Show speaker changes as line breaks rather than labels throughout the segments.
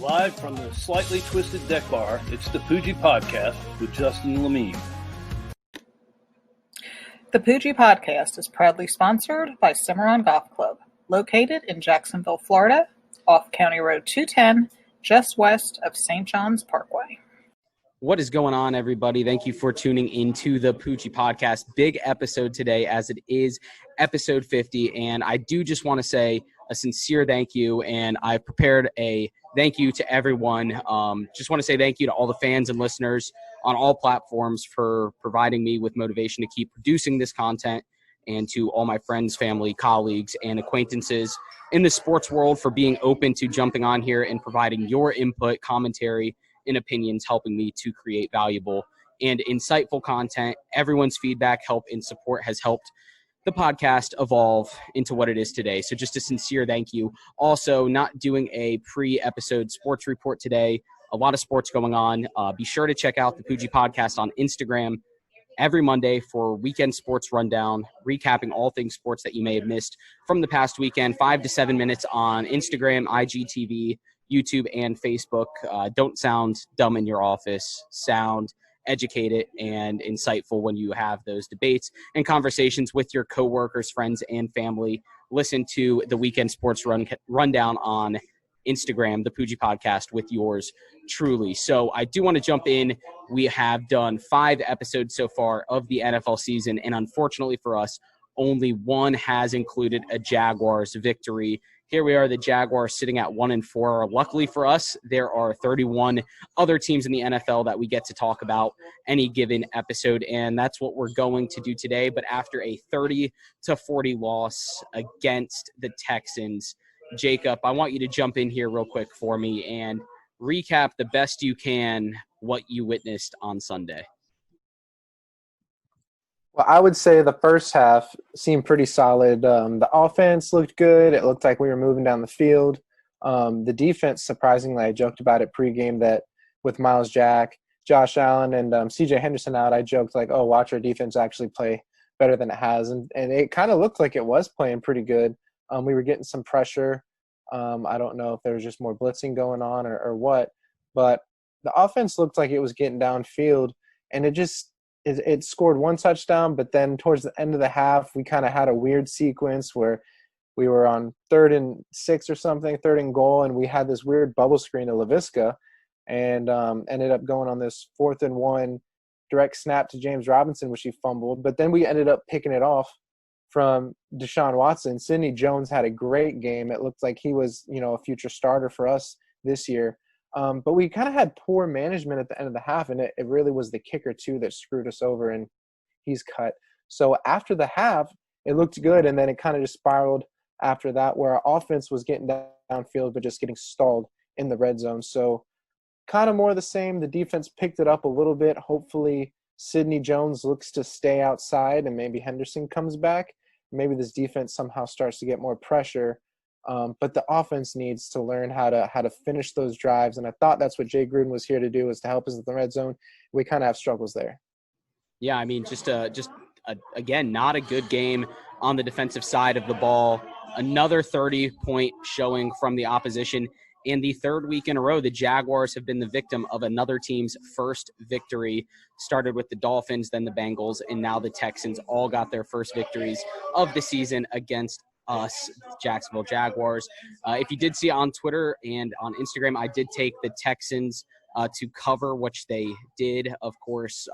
Live from the slightly twisted deck bar, it's the Poojie Podcast with Justin Lemie.
The Poojie Podcast is proudly sponsored by Cimarron Golf Club, located in Jacksonville, Florida, off County Road 210, just west of St. John's Parkway.
What is going on, everybody? Thank you for tuning into the Poojie Podcast. Big episode today, as it is episode 50, and I do just want to say a sincere thank you, and I've prepared a thank you to everyone. Just want to say thank you to all the fans and listeners on all platforms for providing me with motivation to keep producing this content, and to all my friends, family, colleagues, and acquaintances in the sports world for being open to jumping on here and providing your input, commentary, and opinions, helping me to create valuable and insightful content. Everyone's feedback, help, and support has helped the podcast evolve into what it is today. So just a sincere thank you. Also, not doing a pre-episode sports report today. A lot of sports going on. Be sure to check out the Poojie Podcast on Instagram every Monday for weekend sports rundown, recapping all things sports that you may have missed from the past weekend. 5 to 7 minutes on Instagram, IGTV, YouTube, and Facebook. Don't sound dumb in your office. Sound educated and insightful when you have those debates and conversations with your coworkers, friends, and family. Listen to the weekend sports rundown on Instagram, the Poojie Podcast, with yours truly. So I do want to jump in. We have done 5 episodes so far of the NFL season, and unfortunately for us, only one has included a Jaguars victory. Here we are, the Jaguars sitting at 1-4. Luckily for us, there are 31 other teams in the NFL that we get to talk about any given episode, and that's what we're going to do today. But after a 30-40 loss against the Texans, Jacob, I want you to jump in here real quick for me and recap the best you can what you witnessed on Sunday.
Well, I would say the first half seemed pretty solid. The offense looked good. It looked like we were moving down the field. The defense, surprisingly, I joked about it pregame that with Myles Jack, Josh Allen, and C.J. Henderson out, I joked like, oh, watch our defense actually play better than it has. And it kind of looked like it was playing pretty good. We were getting some pressure. I don't know if there was just more blitzing going on or what, but the offense looked like it was getting downfield, and it scored one touchdown, but then towards the end of the half, we kind of had a weird sequence where we were on 3rd and 6 or something, 3rd and goal, and we had this weird bubble screen to LaVisca, and ended up going on this 4th and 1 direct snap to James Robinson, which he fumbled. But then we ended up picking it off from Deshaun Watson. Sidney Jones had a great game. It looked like he was, a future starter for us this year. But we kind of had poor management at the end of the half, and it really was the kicker, too, that screwed us over, and he's cut. So after the half, it looked good, and then it kind of just spiraled after that, where our offense was getting downfield but just getting stalled in the red zone. So kind of more of the same. The defense picked it up a little bit. Hopefully Sidney Jones looks to stay outside, and maybe Henderson comes back. Maybe this defense somehow starts to get more pressure. But the offense needs to learn how to finish those drives, and I thought that's what Jay Gruden was here to do, is to help us in the red zone. We kind of have struggles there.
Yeah, I mean, again, not a good game on the defensive side of the ball. Another 30-point showing from the opposition. In the 3rd week in a row, the Jaguars have been the victim of another team's first victory. Started with the Dolphins, then the Bengals, and now the Texans all got their first victories of the season against us, Jacksonville Jaguars. If you did see on Twitter and on Instagram, I did take the Texans to cover, which they did, of course,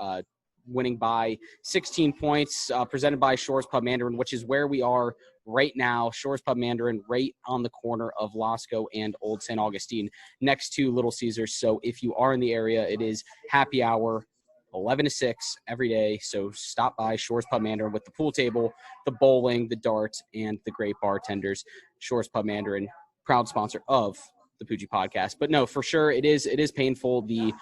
winning by 16 points, presented by Shores Pub Mandarin, which is where we are right now. Shores Pub Mandarin, right on the corner of Lasco and Old St. Augustine, next to Little Caesars. So if you are in the area, it is happy hour, 11 to 6 every day. So stop by Shores Pub Mandarin with the pool table, the bowling, the darts, and the great bartenders. Shores Pub Mandarin, proud sponsor of the Poojie Podcast. But no, for sure, it is painful. The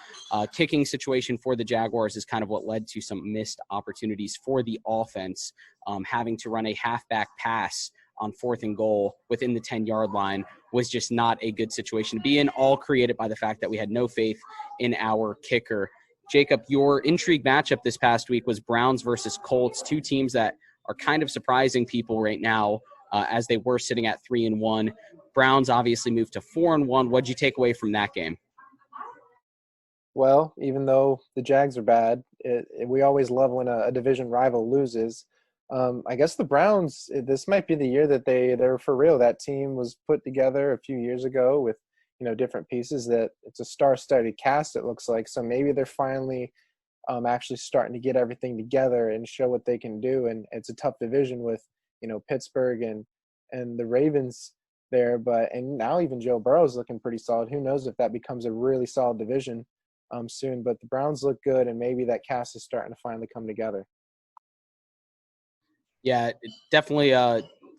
kicking situation for the Jaguars is kind of what led to some missed opportunities for the offense. Having to run a halfback pass on 4th and goal within the 10-yard line was just not a good situation to be in, all created by the fact that we had no faith in our kicker. Jacob, your intrigue matchup this past week was Browns versus Colts, two teams that are kind of surprising people right now as they were sitting at 3-1. Browns obviously moved to 4-1. What'd you take away from that game?
Well, even though the Jags are bad, we always love when a division rival loses. I guess the Browns, this might be the year that they're for real. That team was put together a few years ago with, different pieces. That it's a star-studded cast, it looks like. So maybe they're finally actually starting to get everything together and show what they can do. And it's a tough division with, Pittsburgh and the Ravens there. And now even Joe Burrow's looking pretty solid. Who knows if that becomes a really solid division soon. But the Browns look good, and maybe that cast is starting to finally come together.
Yeah, definitely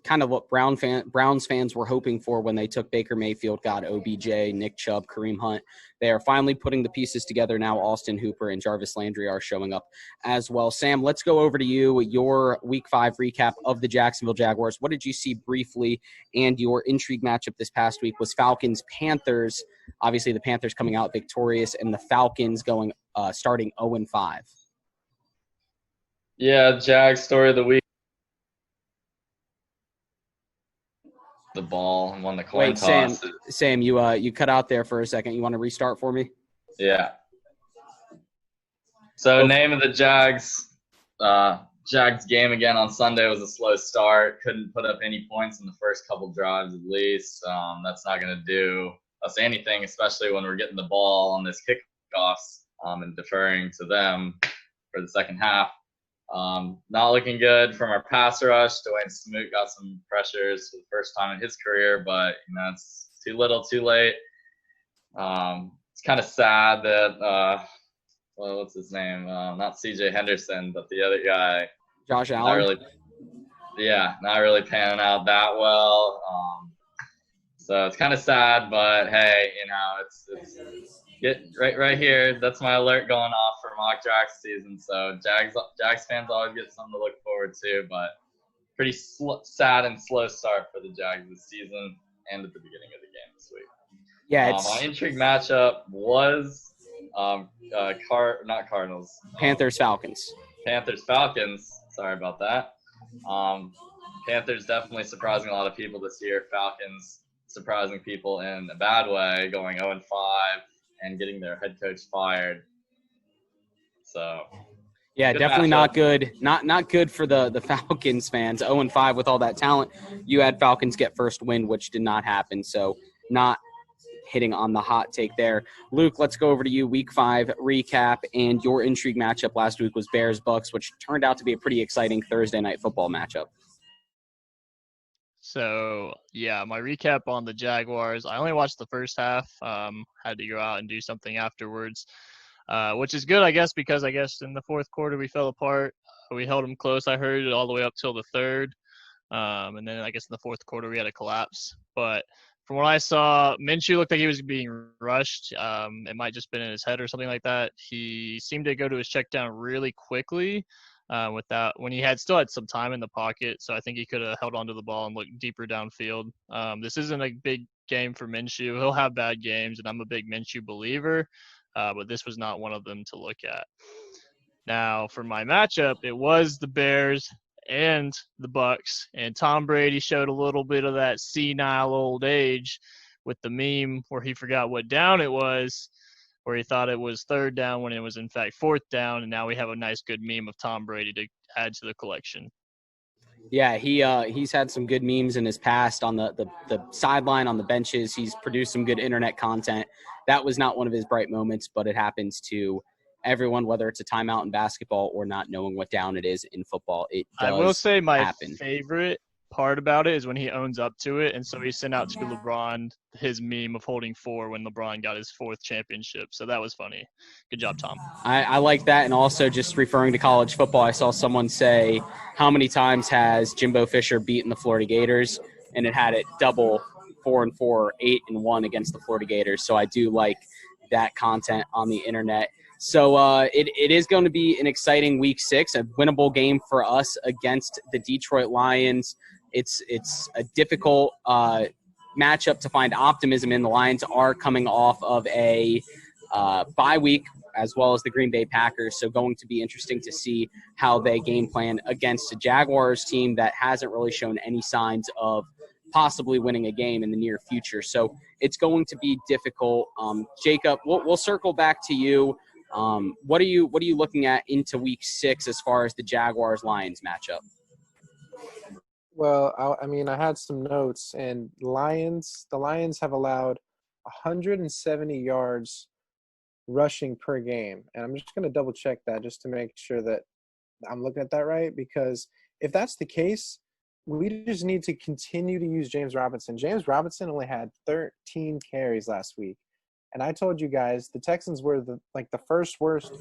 kind of what Browns fans were hoping for when they took Baker Mayfield, got OBJ, Nick Chubb, Kareem Hunt. They are finally putting the pieces together now. Austin Hooper and Jarvis Landry are showing up as well. Sam, let's go over to you, your Week 5 recap of the Jacksonville Jaguars. What did you see briefly? And your intrigue matchup this past week was Falcons-Panthers. Obviously, the Panthers coming out victorious, and the Falcons going starting 0-5.
Yeah, Jag story of the week. The ball and won the coin toss.
Sam, you cut out there for a second. You want to restart for me?
Yeah. So name of the Jags. Jags game again on Sunday was a slow start. Couldn't put up any points in the first couple drives at least. That's not going to do us anything, especially when we're getting the ball on this kickoffs and deferring to them for the second half. Not looking good from our pass rush. Dwayne Smoot got some pressures for the first time in his career, but it's too little, too late. It's kind of sad that what's his name? Not C.J. Henderson, but the other guy,
Josh Allen.
Not really panning out that well. So it's kind of sad, but hey, it's get right here. That's my alert going off for mock draft season. So Jags fans always get something to look forward to, but pretty sad and slow start for the Jags this season and at the beginning of the game this week.
Yeah,
my intrigue matchup was not Cardinals.
Panthers-Falcons.
Panthers-Falcons. Sorry about that. Panthers definitely surprising a lot of people this year. Falcons surprising people in a bad way, going 0-5 and getting their head coach fired. So
yeah, definitely not good. Not good for the Falcons fans. 0-5 with all that talent. You had Falcons get first win, which did not happen. So not hitting on the hot take there. Luke, let's go over to you. Week 5 recap, and your intrigue matchup last week was Bears-Bucks, which turned out to be a pretty exciting Thursday night football matchup.
So, yeah, my recap on the Jaguars, I only watched the first half, had to go out and do something afterwards, which is good, I guess, because I guess in the fourth quarter we fell apart. We held them close, I heard, all the way up till the third. And then I guess in the fourth quarter we had a collapse. But from what I saw, Minshew looked like he was being rushed. It might just been in his head or something like that. He seemed to go to his check down really quickly. When he still had some time in the pocket, so I think he could have held onto the ball and looked deeper downfield. This isn't a big game for Minshew. He'll have bad games, and I'm a big Minshew believer, but this was not one of them to look at. Now, for my matchup, it was the Bears and the Bucks, and Tom Brady showed a little bit of that senile old age with the meme where he forgot what down it was, where he thought it was third down when it was in fact fourth down, and now we have a nice good meme of Tom Brady to add to the collection.
Yeah, he's had some good memes in his past on the sideline, on the benches. He's produced some good internet content. That was not one of his bright moments, but it happens to everyone, whether it's a timeout in basketball or not knowing what down it is in football. It does.
I will say my
happen.
Favorite part about it is when he owns up to it, and so he sent out to LeBron his meme of holding 4 when LeBron got his 4th championship. So that was funny. Good job, Tom.
I like that. And also, just referring to college football, I saw someone say, how many times has Jimbo Fisher beaten the Florida Gators? And it had it double 4-4, 8-1 against the Florida Gators. So I do like that content on the internet. So it is going to be an exciting week 6, a winnable game for us against the Detroit Lions. It's a difficult matchup to find optimism in. The Lions are coming off of a bye week, as well as the Green Bay Packers. So going to be interesting to see how they game plan against a Jaguars team that hasn't really shown any signs of possibly winning a game in the near future. So it's going to be difficult. Jacob, we'll circle back to you. What are you looking at into Week 6 as far as the Jaguars-Lions matchup?
Well, I had some notes, and the Lions have allowed 170 yards rushing per game. And I'm just going to double check that just to make sure that I'm looking at that right, because if that's the case, we just need to continue to use James Robinson. James Robinson only had 13 carries last week. And I told you guys the Texans were the first worst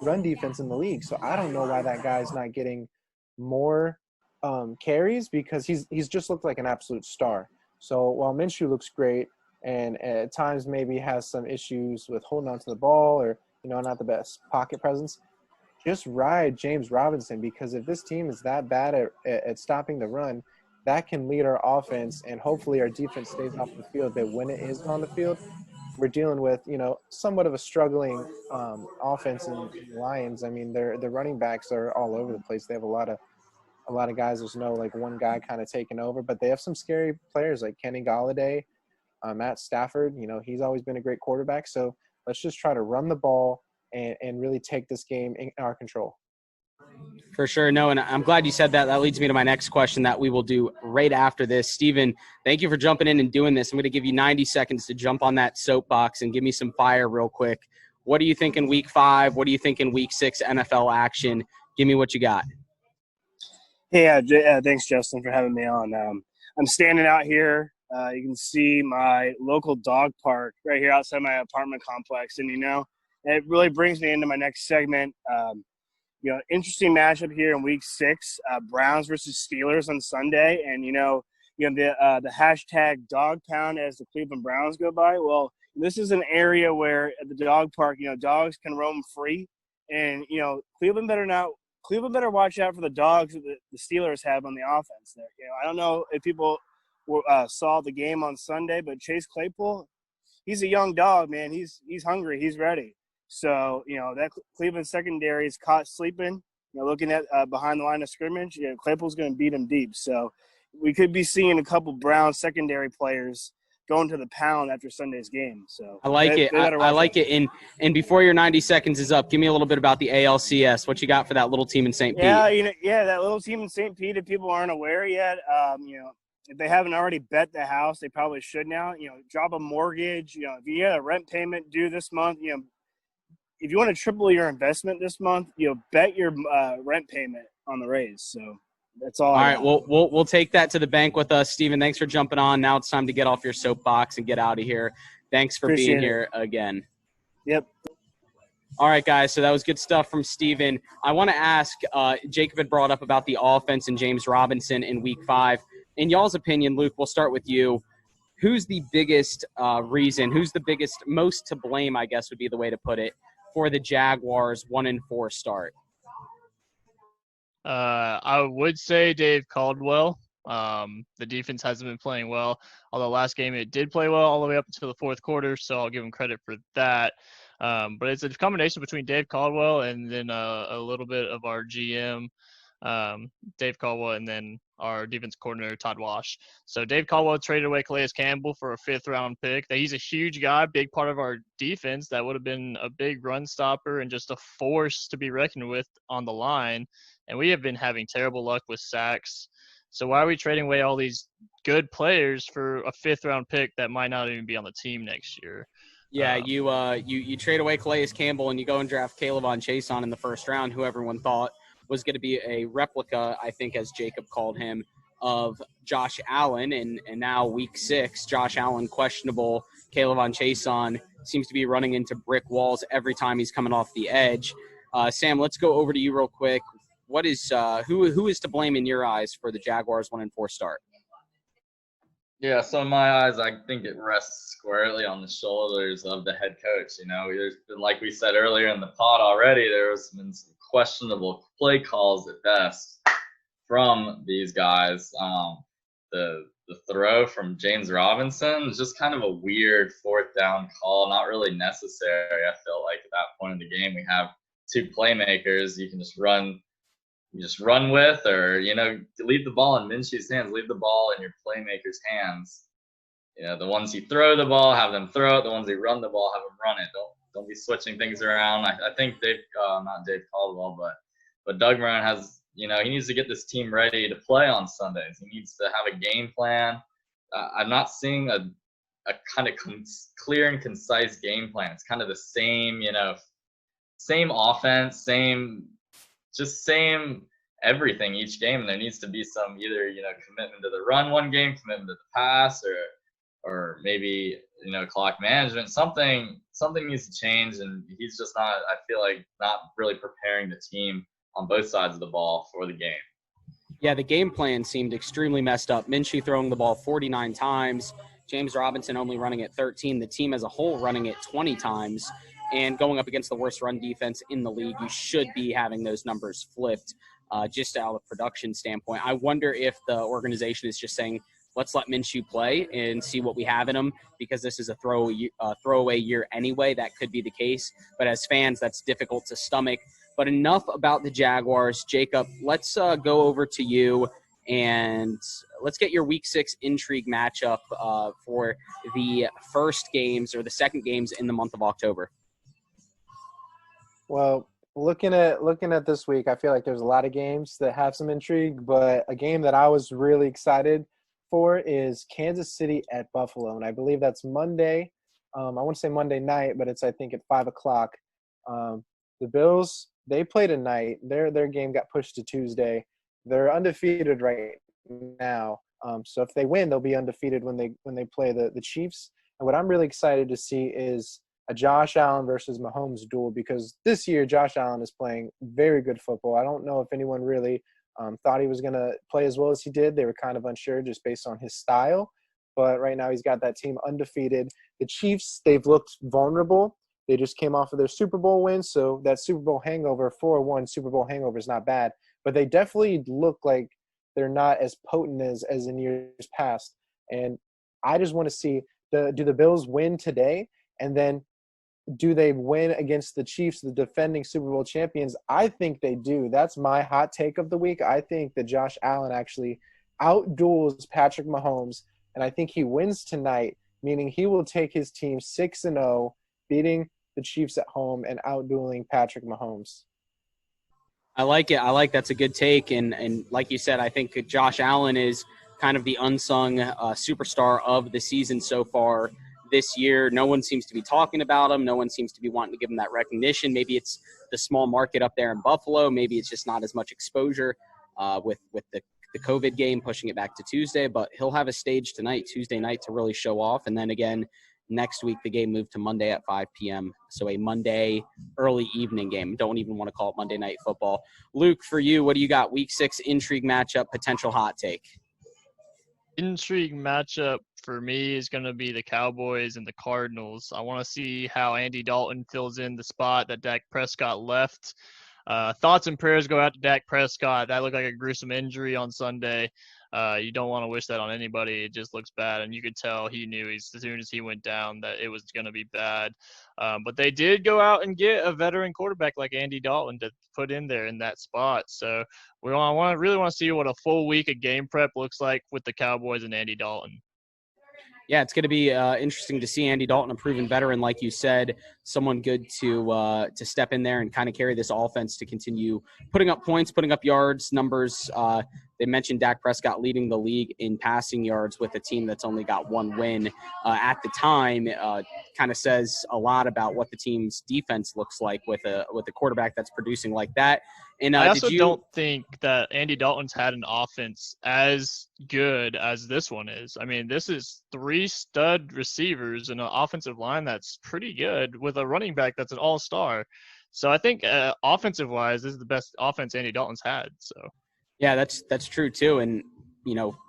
run defense in the league. So I don't know why that guy's not getting more carries, because he's just looked like an absolute star. So while Minshew looks great and at times maybe has some issues with holding on to the ball or, not the best pocket presence, just ride James Robinson, because if this team is that bad at stopping the run, that can lead our offense, and hopefully our defense stays off the field. But when it is on the field, we're dealing with, somewhat of a struggling offense in the Lions. I mean, their running backs are all over the place. They have a lot of guys. There's no one guy kind of taking over, but they have some scary players like Kenny Golladay, Matt Stafford. He's always been a great quarterback. So let's just try to run the ball and really take this game in our control.
For sure. No, and I'm glad you said that. That leads me to my next question that we will do right after this. Steven, thank you for jumping in and doing this. I'm going to give you 90 seconds to jump on that soapbox and give me some fire real quick. What do you think in Week 5? What do you think in Week 6 NFL action? Give me what you got.
Hey, thanks, Justin, for having me on. I'm standing out here. You can see my local dog park right here outside my apartment complex. And, it really brings me into my next segment. Interesting matchup here in Week 6, Browns versus Steelers on Sunday. And, the hashtag dog pound as the Cleveland Browns go by. Well, this is an area where at the dog park, dogs can roam free. And, Cleveland better watch out for the dogs that the Steelers have on the offense there. I don't know if people saw the game on Sunday, but Chase Claypool, he's a young dog, man. He's hungry. He's ready. So, that Cleveland secondary is caught sleeping, looking at behind the line of scrimmage. Claypool's going to beat him deep. So we could be seeing a couple Brown secondary players going to the pound after Sunday's game. So
I like it. I like it. And before your 90 seconds is up, give me a little bit about the ALCS. What you got for that little team in St. Pete?
Yeah, that little team in St. Pete, if people aren't aware yet, if they haven't already bet the house, they probably should now. Drop a mortgage. If you have a rent payment due this month, if you want to triple your investment this month, bet your rent payment on the Rays. So that's all. All
right, we'll take that to the bank with us, Steven. Thanks for jumping on. Now it's time to get off your soapbox and get out of here. Thanks for being here again.
Yep.
All right, guys. So that was good stuff from Steven. I want to ask, Jacob had brought up about the offense and James Robinson in Week 5. In y'all's opinion, Luke, we'll start with you. Who's the biggest reason? Who's the biggest, most to blame, I guess would be the way to put it, for the Jaguars' 1-4 start?
I would say Dave Caldwell. The defense hasn't been playing well, although last game it did play well all the way up until the fourth quarter, so I'll give him credit for that. But it's a combination between Dave Caldwell and then a little bit of our GM, Dave Caldwell, and then our defense coordinator, Todd Wash. So Dave Caldwell traded away Calais Campbell for a 5th-round pick. He's a huge guy, big part of our defense. That would have been a big run stopper and just a force to be reckoned with on the line. And we have been having terrible luck with sacks. So why are we trading away all these good players for a 5th-round pick that might not even be on the team next year?
Yeah, you trade away Calais Campbell and you go and draft Kayvon Chason in the 1st round, who everyone thought was going to be a replica, I think, as Jacob called him, of Josh Allen. And now Week 6, Josh Allen questionable. Kayvon Chason seems to be running into brick walls every time he's coming off the edge. Sam, let's go over to you real quick. What is who is to blame in your eyes for the Jaguars' 1-4 start?
Yeah, so in my eyes, I think it rests squarely on the shoulders of the head coach. There's been, like we said earlier in the pod already, there's been some questionable play calls at best from these guys. The throw from James Robinson is just kind of a weird 4th down call, not really necessary. I feel like at that point in the game, we have 2 playmakers. You can just run you just run with, or, leave the ball in Minshew's hands, leave the ball in your playmakers' hands. The ones who throw the ball, have them throw it. The ones who run the ball, have them run it. Don't be switching things around. I think not Dave Caldwell, but Doug Marrone has, he needs to get this team ready to play on Sundays. He needs to have a game plan. I'm not seeing a kind of clear and concise game plan. It's kind of the same, same offense, same everything each game. There needs to be some either, commitment to the run one game, commitment to the pass, or maybe, clock management. Something needs to change, and he's just not, I feel like, not really preparing the team on both sides of the ball for the game.
Yeah, the game plan seemed extremely messed up. Minshew throwing the ball 49 times, James Robinson only running it 13, the team as a whole running it 20 times, and going up against the worst run defense in the league. You should be having those numbers flipped just out of production standpoint. I wonder if the organization is just saying, let's let Minshew play and see what we have in him, because this is a throwaway year anyway. That could be the case. But as fans, that's difficult to stomach. But enough about the Jaguars. Jacob, let's go over to you, and let's get your Week 6 intrigue matchup for the first games or the second games in the month of October.
Well, looking at this week, I feel like there's a lot of games that have some intrigue, but a game that I was really excited for is Kansas City at Buffalo, and I believe that's Monday. I want to say Monday night, but it's, I think, at 5 o'clock. The Bills, they play tonight. Their game got pushed to Tuesday. They're undefeated right now. So if they win, they'll be undefeated when they play the Chiefs. And what I'm really excited to see is a Josh Allen versus Mahomes duel, because this year Josh Allen is playing very good football. I don't know if anyone really thought he was going to play as well as he did. They were kind of unsure just based on his style. But right now he's got that team undefeated. The Chiefs, they've looked vulnerable. They just came off of their Super Bowl win, so that Super Bowl hangover, 4-1 Super Bowl hangover, is not bad. But they definitely look like they're not as potent as in years past. And I just want to see, do the Bills win today? And then do they win against the Chiefs, the defending Super Bowl champions? I think they do. That's my hot take of the week. I think that Josh Allen actually outduels Patrick Mahomes, and I think he wins tonight, meaning he will take his team 6-0, beating the Chiefs at home and outdueling Patrick Mahomes.
I like it. That's a good take. And like you said, I think Josh Allen is kind of the unsung superstar of the season so far this year. No one seems to be talking about him. No one seems to be wanting to give him that recognition. Maybe it's the small market up there in Buffalo. Maybe it's just not as much exposure with the COVID game, pushing it back to Tuesday. But he'll have a stage tonight, Tuesday night, to really show off. And then again, next week, the game moved to Monday at 5 p.m. So a Monday early evening game. Don't even want to call it Monday Night Football. Luke, for you, what do you got? Week 6 intrigue matchup, potential hot take.
Intrigue matchup for me is going to be the Cowboys and the Cardinals. I want to see how Andy Dalton fills in the spot that Dak Prescott left. Thoughts and prayers go out to Dak Prescott. That looked like a gruesome injury on Sunday. You don't want to wish that on anybody. It just looks bad, and you could tell he knew as soon as he went down that it was going to be bad. But they did go out and get a veteran quarterback like Andy Dalton to put in there in that spot. So really want to see what a full week of game prep looks like with the Cowboys and Andy Dalton.
Yeah, it's going to be interesting to see Andy Dalton, a proven veteran, like you said, someone good to step in there and kind of carry this offense to continue putting up points, putting up yards, numbers. They mentioned Dak Prescott leading the league in passing yards with a team that's only got one win at the time. Kind of says a lot about what the team's defense looks like with a quarterback that's producing like that. And
I also don't think that Andy Dalton's had an offense as good as this one is. I mean, this is 3 stud receivers and an offensive line that's pretty good with a running back that's an all-star. So I think offensive-wise, this is the best offense Andy Dalton's had. So
yeah, that's true too. And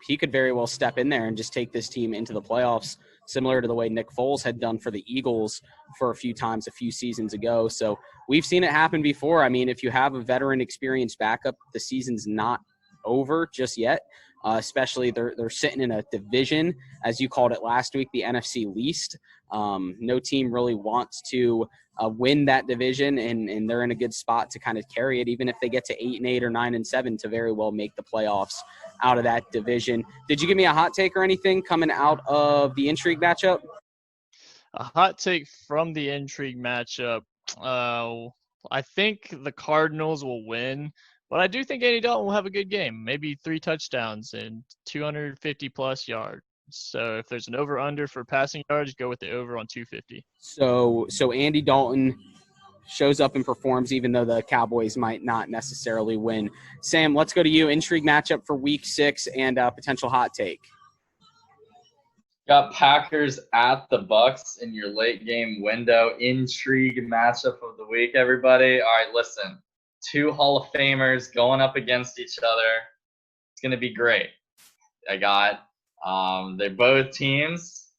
he could very well step in there and just take this team into the playoffs, similar to the way Nick Foles had done for the Eagles for a few times a few seasons ago. So we've seen it happen before. I mean, if you have a veteran experienced backup, the season's not over just yet. especially they're sitting in a division, as you called it last week, the NFC least. No team really wants to win that division, and they're in a good spot to kind of carry it, even if they get to 8-8 or 9-7 to very well make the playoffs out of that division. Did you give me a hot take or anything coming out of the intrigue matchup?
A hot take from the intrigue matchup. I think the Cardinals will win, but I do think Andy Dalton will have a good game. Maybe 3 touchdowns and 250-plus yards. So if there's an over-under for passing yards, go with the over on 250.
So Andy Dalton shows up and performs, even though the Cowboys might not necessarily win. Sam, let's go to you. Intrigue matchup for Week 6 and potential hot take.
Got Packers at the Bucks in your late game window. Intrigue matchup of the week, everybody. All right, listen. 2 Hall of Famers going up against each other. It's going to be great. I got they both teams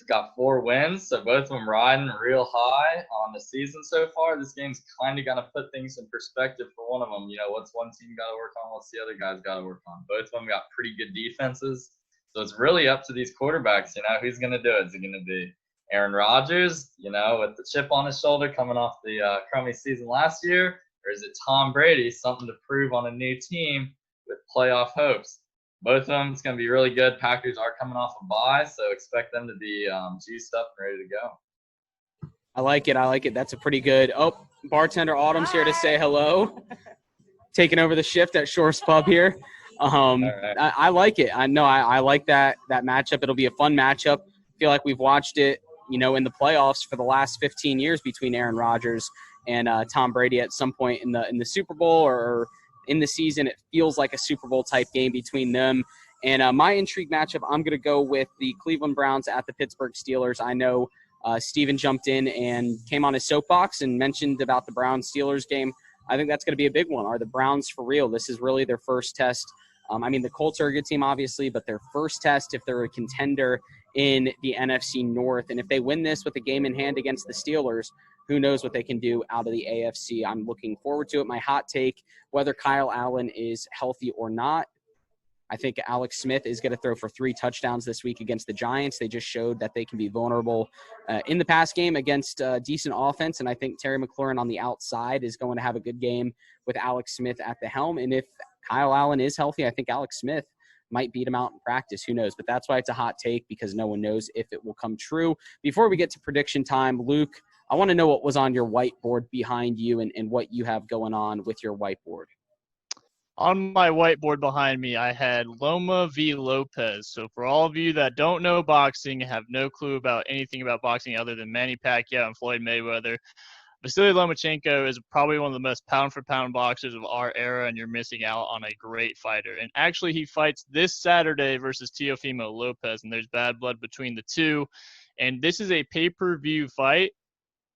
got 4 wins, so both of them riding real high on the season so far. This game's kind of going to put things in perspective for one of them. You know, what's one team got to work on? What's the other guy's got to work on? Both of them got pretty good defenses. So it's really up to these quarterbacks, you know, who's going to do it. Is it going to be Aaron Rodgers, you know, with the chip on his shoulder coming off the crummy season last year? Or is it Tom Brady, something to prove on a new team with playoff hopes? Both of them, it's going to be really good. Packers are coming off a bye, so expect them to be juiced up and ready to go.
I like it. That's a pretty good – oh, bartender Autumn's here to say hello. Taking over the shift at Shore's Pub here.
Right.
I like it. I like that matchup. It'll be a fun matchup. I feel like we've watched it, you know, in the playoffs for the last 15 years between Aaron Rodgers and Tom Brady at some point in the Super Bowl or in the season. It feels like a Super Bowl type game between them. And my intrigue matchup, I'm going to go with the Cleveland Browns at the Pittsburgh Steelers. I know Steven jumped in and came on his soapbox and mentioned about the Browns-Steelers game. I think that's going to be a big one. Are the Browns for real? This is really their first test. I mean, the Colts are a good team, obviously, but their first test if they're a contender in the NFC North. And if they win this with a game in hand against the Steelers, who knows what they can do out of the AFC. I'm looking forward to it. My hot take, whether Kyle Allen is healthy or not, I think Alex Smith is going to throw for 3 touchdowns this week against the Giants. They just showed that they can be vulnerable in the pass game against a decent offense, and I think Terry McLaurin on the outside is going to have a good game with Alex Smith at the helm. And if Kyle Allen is healthy, I think Alex Smith might beat him out in practice. Who knows? But that's why it's a hot take, because no one knows if it will come true. Before we get to prediction time, Luke, I want to know what was on your whiteboard behind you and what you have going on with your whiteboard.
On my whiteboard behind me, I had Loma v. Lopez. So for all of you that don't know boxing, have no clue about anything about boxing other than Manny Pacquiao and Floyd Mayweather, Vasily Lomachenko is probably one of the most pound-for-pound boxers of our era, and you're missing out on a great fighter. And actually, he fights this Saturday versus Teofimo Lopez, and there's bad blood between the two. And this is a pay-per-view fight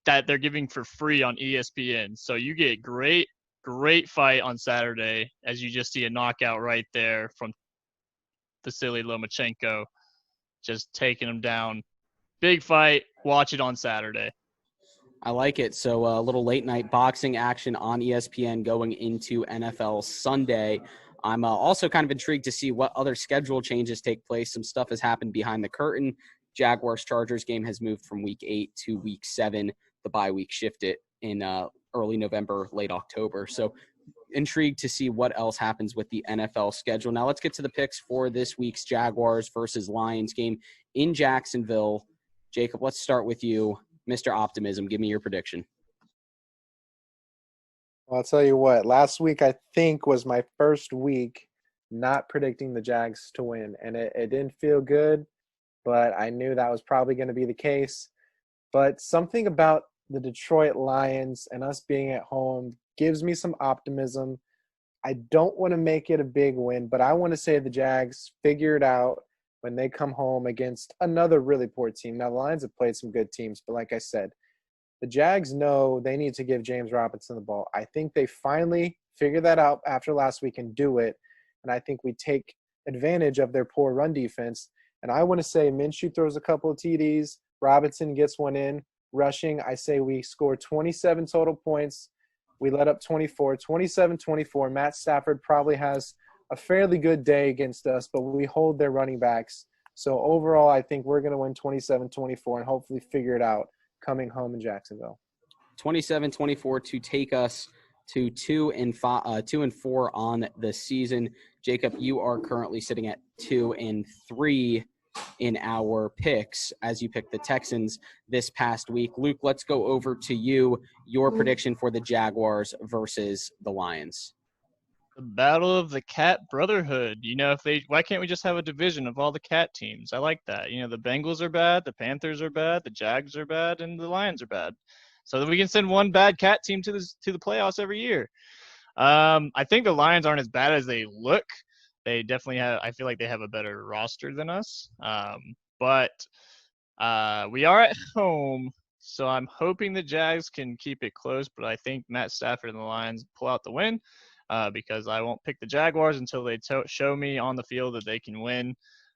that they're giving for free on ESPN. So you get great fight on Saturday, as you just see a knockout right there from Vasily Lomachenko, just taking him down. Big fight. Watch it on Saturday.
I like it. So a little late night boxing action on ESPN going into NFL Sunday. I'm also kind of intrigued to see what other schedule changes take place. Some stuff has happened behind the curtain. Jaguars-Chargers game has moved from week 8 to week 7. The bye week shifted in early November, late October. So intrigued to see what else happens with the NFL schedule. Now let's get to the picks for this week's Jaguars versus Lions game in Jacksonville. Jacob, let's start with you. Mr. Optimism, give me your prediction.
Well, I'll tell you what, last week I think was my first week not predicting the Jags to win, and it didn't feel good, but I knew that was probably going to be the case. But something about the Detroit Lions and us being at home gives me some optimism. I don't want to make it a big win, but I want to say the Jags figure it out when they come home against another really poor team. Now, the Lions have played some good teams, but like I said, the Jags know they need to give James Robinson the ball. I think they finally figure that out after last week and do it, and I think we take advantage of their poor run defense. And I want to say Minshew throws a couple of TDs, Robinson gets one in. Rushing, I say we score 27 total points. We let up 24, 27-24. Matt Stafford probably has a fairly good day against us, but we hold their running backs. So overall, I think we're going to win 27-24 and hopefully figure it out coming home in Jacksonville.
27-24 to take us to 2-4 on the season. Jacob, you are currently sitting at 2-3 in our picks as you picked the Texans this past week. Luke, let's go over to you. Your prediction for the Jaguars versus the Lions.
The battle of the cat brotherhood. Why can't we just have a division of all the cat teams? I like that. The Bengals are bad, the Panthers are bad, the Jags are bad, and the Lions are bad. So that we can send one bad cat team to the playoffs every year. I think the Lions aren't as bad as they look. They definitely I feel like they have a better roster than us. But we are at home, so I'm hoping the Jags can keep it close. But I think Matt Stafford and the Lions pull out the win because I won't pick the Jaguars until they show me on the field that they can win.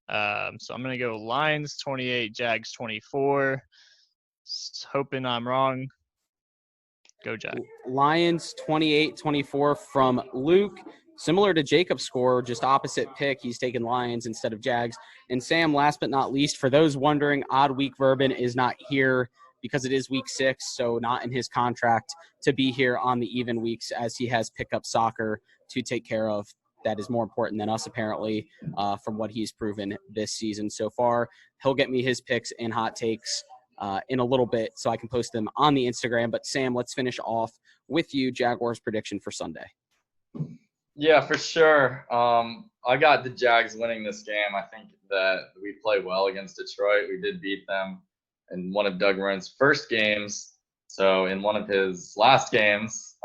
So I'm going to go Lions 28, Jags 24. Hoping I'm wrong. Go Jags.
Lions 28-24 from Luke. Similar to Jacob's score, just opposite pick. He's taken Lions instead of Jags. And Sam, last but not least, for those wondering, Odd Week Verbin is not here because it is week 6, so not in his contract to be here on the even weeks as he has pickup soccer to take care of. That is more important than us, apparently, from what he's proven this season so far. He'll get me his picks and hot takes in a little bit so I can post them on the Instagram. But, Sam, let's finish off with you, Jaguars prediction for Sunday.
Yeah, for sure. I got the Jags winning this game. I think that we played well against Detroit. We did beat them in one of Doug Marrone's first games. So in one of his last games,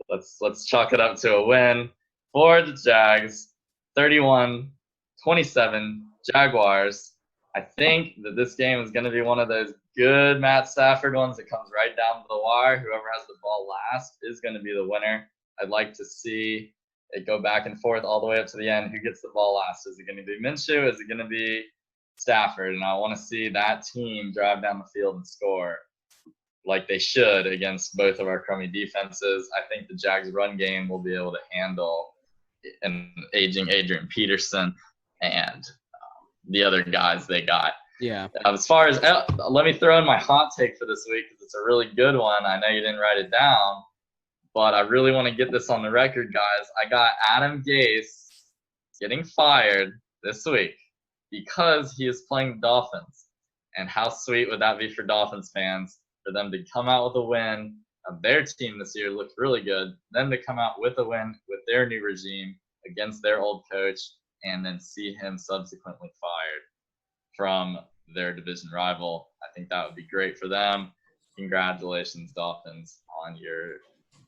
let's chalk it up to a win for the Jags. 31-27 Jaguars. I think that this game is going to be one of those good Matt Stafford ones that comes right down to the wire. Whoever has the ball last is going to be the winner. I'd like to see it go back and forth all the way up to the end. Who gets the ball last? Is it going to be Minshew? Is it going to be Stafford? And I want to see that team drive down the field and score like they should against both of our crummy defenses. I think the Jags run game will be able to handle an aging Adrian Peterson and the other guys they got.
Yeah.
As far as let me throw in my hot take for this week because it's a really good one. I know you didn't write it down, but I really want to get this on the record, guys. I got Adam Gase getting fired this week because he is playing the Dolphins. And how sweet would that be for Dolphins fans for them to come out with a win of their team this year looked really good, then to come out with a win with their new regime against their old coach, and then see him subsequently fired from their division rival. I think that would be great for them. Congratulations, Dolphins, on your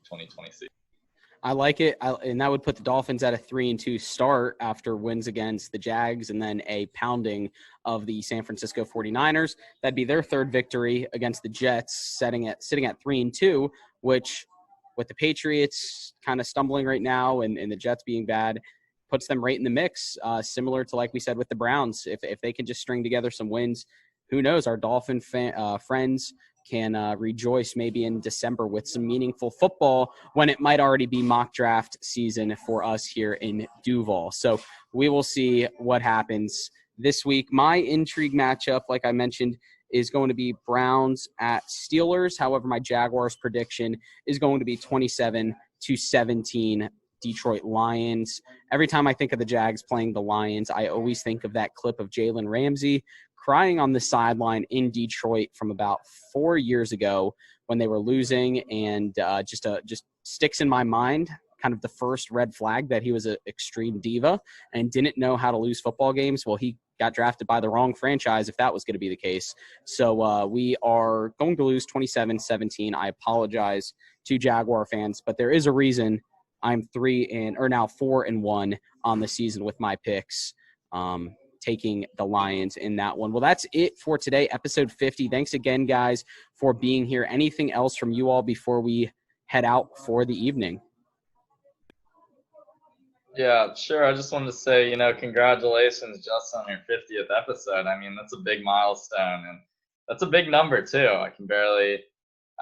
2020 season.
I like it, and that would put the Dolphins at a 3-2 start after wins against the Jags and then a pounding of the San Francisco 49ers. That'd be their third victory against the Jets, sitting at 3-2, which with the Patriots kind of stumbling right now and the Jets being bad, puts them right in the mix, similar to like we said with the Browns. If they can just string together some wins, who knows, our Dolphin friends can rejoice maybe in December with some meaningful football when it might already be mock draft season for us here in Duval. So we will see what happens this week. My intrigue matchup, like I mentioned, is going to be Browns at Steelers. However, my Jaguars prediction is going to be 27-17 Detroit Lions. Every time I think of the Jags playing the Lions, I always think of that clip of Jalen Ramsey crying on the sideline in Detroit from about 4 years ago when they were losing, and just sticks in my mind, kind of the first red flag that he was an extreme diva and didn't know how to lose football games. Well, he got drafted by the wrong franchise if that was going to be the case. So we are going to lose 27-17. I apologize to Jaguar fans, but there is a reason I'm 4-1 on the season with my picks. Taking the Lions in that one. Well, that's it for today, episode 50. Thanks again, guys, for being here. Anything else from you all before we head out for the evening?
Yeah, sure. I just wanted to say, congratulations, Justin, on your 50th episode. I mean, that's a big milestone, and that's a big number, too. I can barely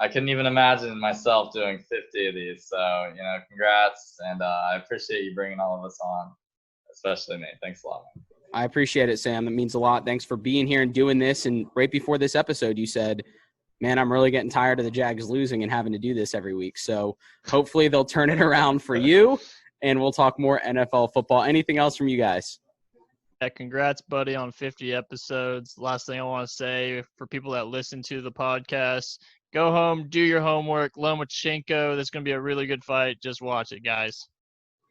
I couldn't even imagine myself doing 50 of these. So, congrats. And I appreciate you bringing all of us on, especially me. Thanks a lot, man.
I appreciate it, Sam. That means a lot. Thanks for being here and doing this. And right before this episode, you said, man, I'm really getting tired of the Jags losing and having to do this every week. So hopefully they'll turn it around for you, and we'll talk more NFL football. Anything else from you guys?
Yeah, congrats, buddy, on 50 episodes. Last thing I want to say for people that listen to the podcast, go home, do your homework. Lomachenko, this is going to be a really good fight. Just watch it, guys.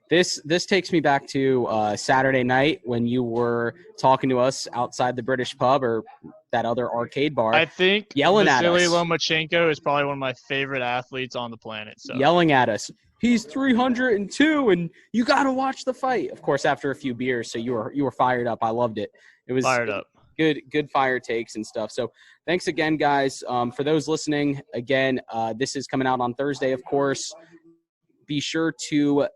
This takes me back to Saturday night when you were talking to us outside the British pub or that other arcade bar.
I think
yelling at
Vasily
us.
Lomachenko is probably one of my favorite athletes on the planet. So
yelling at us. He's 302, and you got to watch the fight. Of course, after a few beers, so you were fired up. I loved it. It was
fired up.
Good fire takes and stuff. So thanks again, guys. For those listening, again, this is coming out on Thursday, of course. Be sure to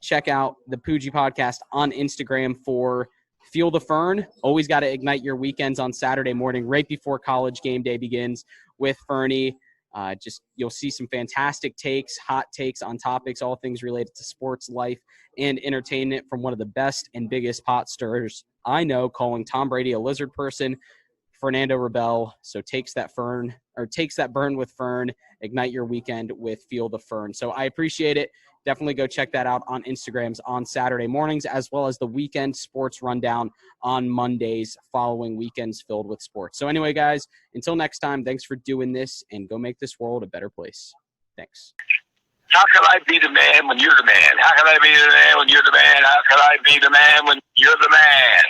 check out the Poojie Podcast on Instagram for Feel the Fern. Always got to ignite your weekends on Saturday morning right before college game day begins with Fernie. You'll see some fantastic takes, hot takes on topics, all things related to sports, life, and entertainment from one of the best and biggest pot stirrers I know, calling Tom Brady a lizard person, Fernando Rebel. So takes that burn with Fern, ignite your weekend with Feel the Fern. So I appreciate it. Definitely go check that out on Instagrams on Saturday mornings, as well as the weekend sports rundown on Mondays following weekends filled with sports. So anyway, guys, until next time, thanks for doing this, and go make this world a better place. Thanks.
How can I be the man when you're the man? How can I be the man when you're the man? How can I be the man when you're the man?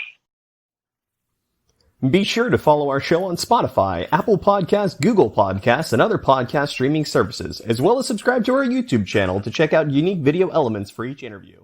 Be sure to follow our show on Spotify, Apple Podcasts, Google Podcasts, and other podcast streaming services, as well as subscribe to our YouTube channel to check out unique video elements for each interview.